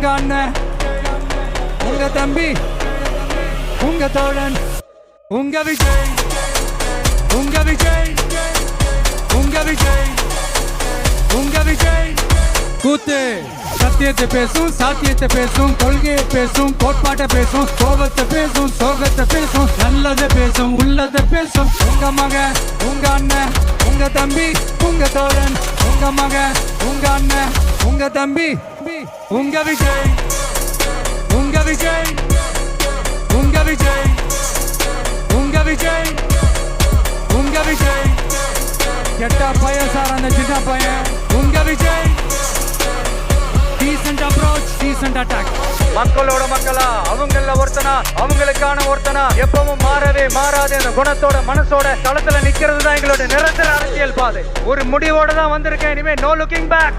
உங்க அண்ணன், உங்க தம்பி, உங்க தோழன், உங்க விஜய், உங்க விஜய், உங்க விஜய், உங்க விஜய். கூத்து சத்தியத்தை பேசும், சாத்தியத்தை பேசும், கொள்கையை பேசும், கோட்பாட்டை பேசும், கோபத்தை பேசும், சோகத்தை பேசும், நல்லதை பேசும், உள்ளதை பேசும். உங்க மகன், உங்க அண்ணன், உங்க தம்பி, உங்க தோழன், உங்க மகன், உங்க அண்ணன், உங்க தம்பி, உங்க விஜய், உங்க விஜய், உங்க விஜய், உங்க விஜய், உங்க விஜய். கெட்ட பையன் சார் அந்த சின்ன பையன். உங்க Vijay. Decent approach, decent attack. மக்களோட மக்களா, அவங்கள ஒருத்தனா, அவங்களுக்கான ஒருத்தனா, எப்பவும் மாறவே மாறாத அந்த குணத்தோட மனசோட தளத்துல நிக்கிறது தான் எங்களோட நிரந்தர அரசியல் பாதை. ஒரு முடிவோட தான் வந்திருக்கேன். இனிமே நோ லுக்கிங் பேக்.